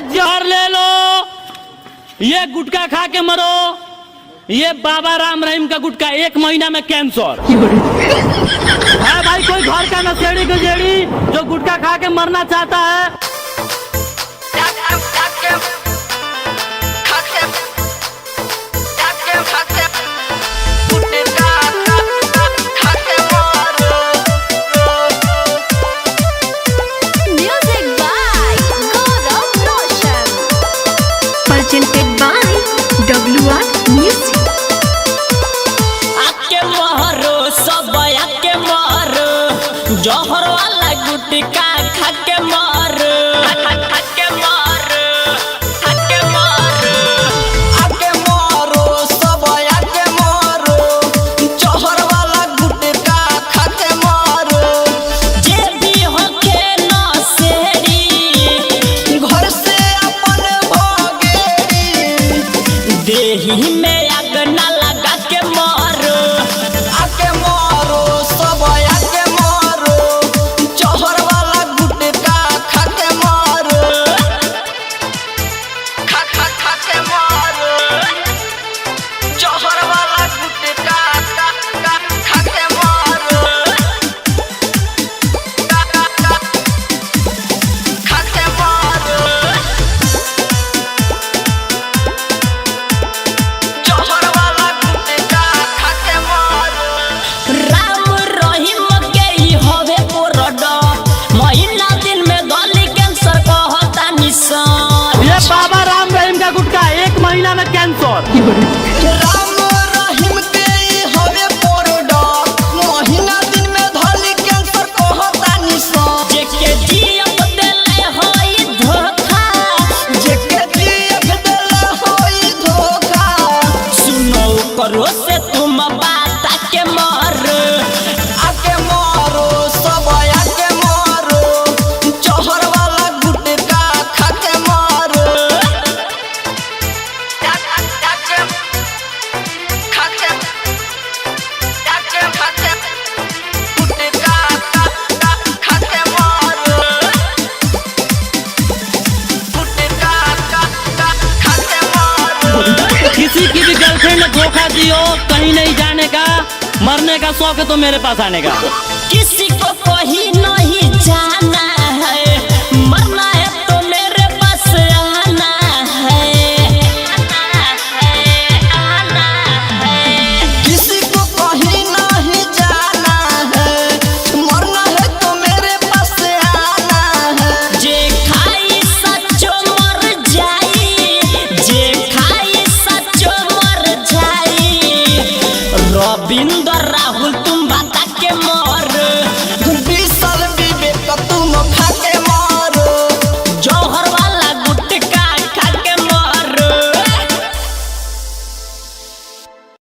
जहर ले लो, ये गुटखा खा के मरो। ये बाबा राम रहीम का गुटखा 1 महीना में कैंसर है भाई। कोई घर का नशेड़ी गजेड़ी जो गुटखा खा के मरना चाहता है, presented by WR Music। आके मारो सब आके मारो, जहर वाला गुटखा खा के मारो, खा के मारो, खा के मारो। आके मारो सब आके मारो, जहर वाला गुटखा खा के मारो। जे भी होके नशेड़ी, घर से अपन भगेड़ी, देही में आग ना लगा के मारो। आके मारो सब आके मारो, जहर वाला गुटखा खा के मारो, खा खा खा के मारो। जहर वाला गुटखा खा के मारो, खा के मारो। जहर वाला गुटखा खा के मारो। राम रहीम के ही होवे प्रोडक्ट, महीना दिन में गली कैंसर कहता निशान। ये बाबा राम रहीम का गुटखा 1 महीना में कैंसर। राम रहीम के ही होवे प्रोडक्ट, महीना दिन में गली कैंसर कहता निशान। जेके जीएफ देले होई धोखा, जेके जीएफ देले होई धोखा। सुनो करो से तुम बात आके मारो। आके मारो सब आके मारो, जहर वाला गुटखा खा के मारो। किसी की भी गर्लफ्रेंड ने धोखा दियो, कहीं नहीं जाने का, मरने का शौक है तो मेरे पास आने का। किसी को कहीं नहीं जाना है, मरना है तो मेरे पास आना है, आना है। किसी को कहीं नहीं जाना है, मरना है तो मेरे पास आना है। जे खाई सच्चो मर जाई, जे खाई सच्चो मर जाई। रविंद्र